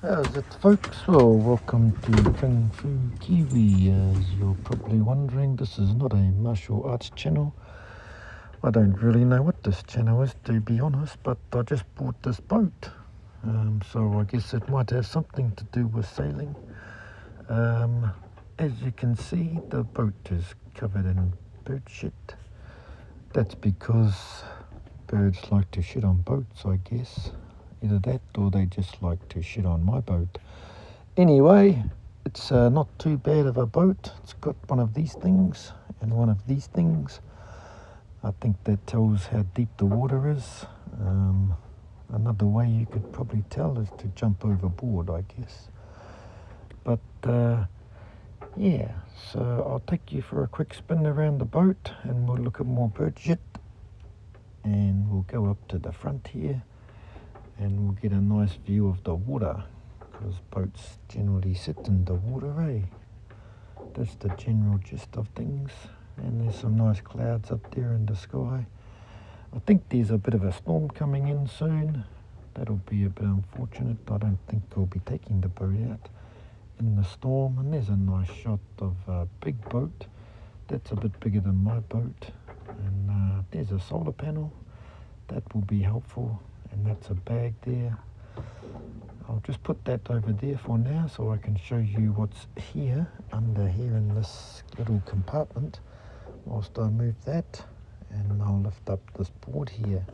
How's it, folks? Well, welcome to Kung Fu Kiwi. As you're probably wondering, this is not a martial arts channel. I don't really know what this channel is, to be honest, but I just bought this boat. So I guess it might have something to do with sailing. As you can see, the boat is covered in bird shit. That's because birds like to shit on boats, I guess. Either that or they just like to shit on my boat. Anyway, it's not too bad of a boat. It's got one of these things and one of these things. I think that tells how deep the water is. Another way you could probably tell is to jump overboard, I guess. But yeah, so I'll take you for a quick spin around the boat and we'll look at more bird shit. And we'll go up to the front here and we'll get a nice view of the water, because boats generally sit in the water, eh? That's the general gist of things. And there's some nice clouds up there in the sky. I think there's a bit of a storm coming in soon. That'll be a bit unfortunate. I don't think I'll be taking the boat out in the storm. And there's a nice shot of a big boat. That's a bit bigger than my boat. And there's a solar panel. That will be helpful. And that's a bag there. I'll just put that over there for now so I can show you what's here, under here in this little compartment, whilst I move that. And I'll lift up this board here.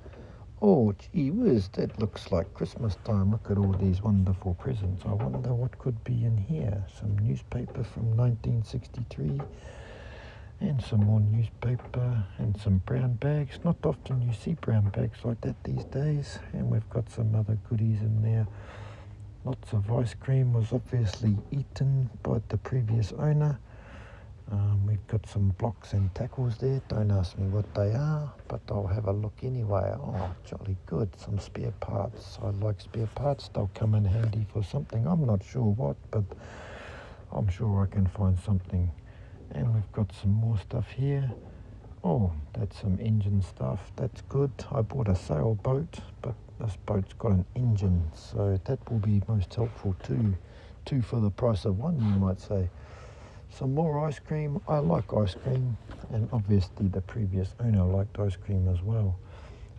Oh, gee whiz, that looks like Christmas time. Look at all these wonderful presents. I wonder what could be in here. Some newspaper from 1963. And some more newspaper and some brown bags. Not often you see brown bags like that these days. And we've got some other goodies in there. Lots of ice cream was obviously eaten by the previous owner. We've got some blocks and tackles there. Don't ask me what they are, but I'll have a look anyway. Oh, jolly good. Some spare parts. I like spare parts. They'll come in handy for something. I'm not sure what, but I'm sure I can find something. And we've got some more stuff here. Oh, that's some engine stuff. That's good. I bought a sailboat, but this boat's got an engine, so that will be most helpful too. Two for the price of one, you might say. Some more ice cream. I like ice cream, and obviously the previous owner liked ice cream as well.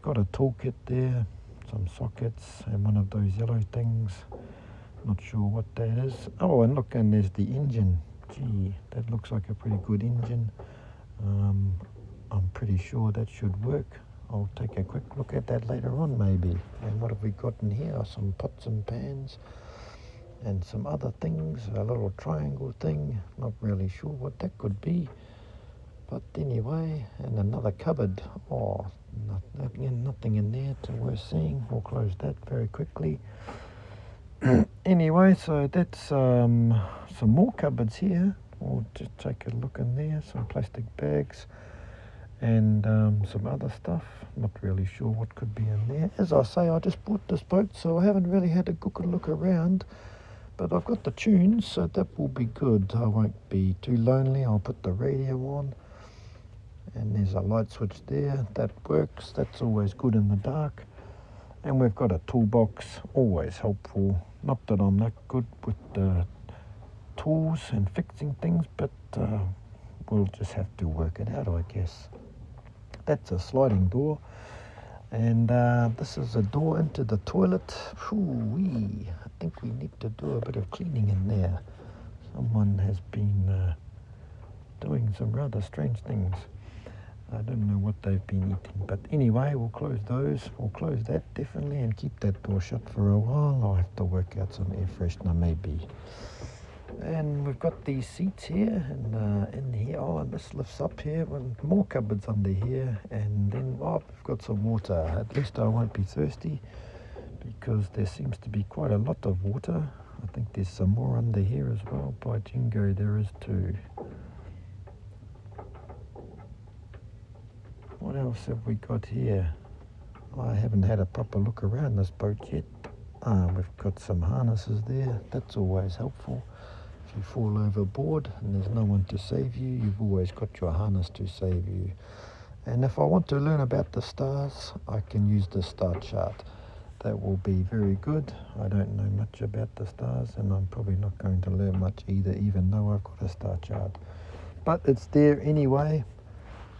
Got a toolkit there, some sockets, and one of those yellow things. Not sure what that is. Oh, and look, and there's the engine. Gee, that looks like a pretty good engine. I'm pretty sure that should work. I'll take a quick look at that later on maybe. And what have we got in here? Some pots and pans and some other things. A little triangle thing. Not really sure what that could be. But anyway, and another cupboard. Oh, nothing in there to worth seeing. We'll close that very quickly. Anyway, so that's some more cupboards here. We'll just take a look in there. Some plastic bags and some other stuff. Not really sure what could be in there. As I say, I just bought this boat, so I haven't really had a good look around. But I've got the tunes, so that will be good. I won't be too lonely. I'll put the radio on. And there's a light switch there. That works. That's always good in the dark. And we've got a toolbox, always helpful. Not that I'm that good with the tools and fixing things, but we'll just have to work it out, I guess. That's a sliding door. And this is a door into the toilet. Ooh-wee. I think we need to do a bit of cleaning in there. Someone has been doing some rather strange things. I don't know what they've been eating, but anyway, we'll close those. We'll close that definitely and keep that door shut for a while. I'll have to work out some air freshener maybe. And we've got these seats here and in here. Oh, and this lifts up here with more cupboards under here. And then, we've got some water. At least I won't be thirsty because there seems to be quite a lot of water. I think there's some more under here as well. By jingo, there is too. What else have we got here? I haven't had a proper look around this boat yet. We've got some harnesses there. That's always helpful. If you fall overboard and there's no one to save you, you've always got your harness to save you. And if I want to learn about the stars, I can use the star chart. that will be very good. I don't know much about the stars, and I'm probably not going to learn much either, even though I've got a star chart. But it's there anyway,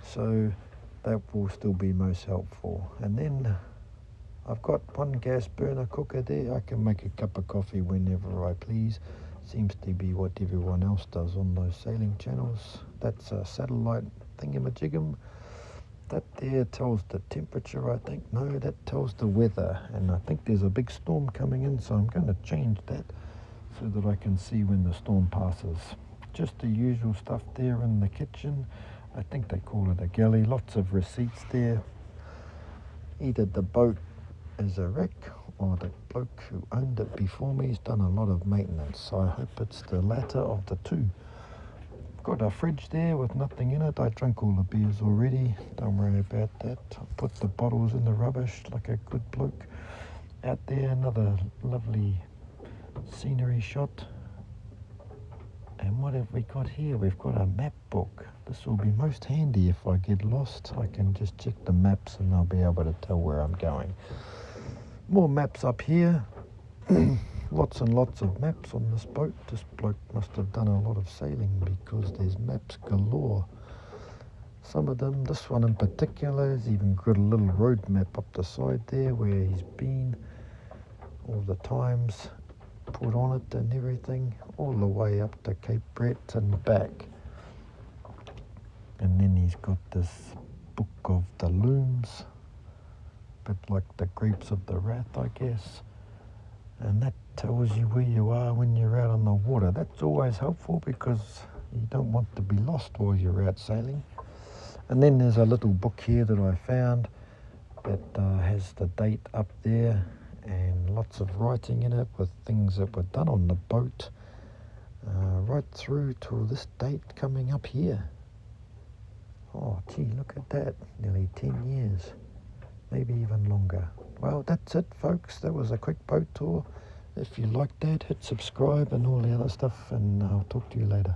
so that will still be most helpful. And then I've got one gas burner cooker there. I can make a cup of coffee whenever I please. Seems to be what everyone else does on those sailing channels. That's a satellite thingamajigam. That there tells the temperature, I think. No, that tells the weather. And I think there's a big storm coming in, so I'm going to change that so that I can see when the storm passes. Just the usual stuff there in the kitchen. I think they call it a galley. Lots of receipts there. Either the boat is a wreck, or the bloke who owned it before me has done a lot of maintenance. So I hope it's the latter of the two. Got a fridge there with nothing in it. I drank all the beers already. Don't worry about that. I put the bottles in the rubbish like a good bloke. Out there, another lovely scenery shot. And what have we got here? We've got a map book. This will be most handy if I get lost. I can just check the maps and I'll be able to tell where I'm going. More maps up here. Lots and lots of maps on this boat. This bloke must have done a lot of sailing because there's maps galore. Some of them, this one in particular, has even got a little road map up the side there where he's been, all the times put on it and everything, all the way up to Cape Brett and back. And then he's got this book of the looms, a bit like the Grapes of the Wrath, I guess. And that tells you where you are when you're out on the water. That's always helpful because you don't want to be lost while you're out sailing. And then there's a little book here that I found that has the date up there and lots of writing in it with things that were done on the boat right through to this date coming up here. Oh gee, look at that, nearly 10 years, maybe even longer. Well, that's it folks, that was a quick boat tour. If you liked that, hit subscribe and all the other stuff, and I'll talk to you later.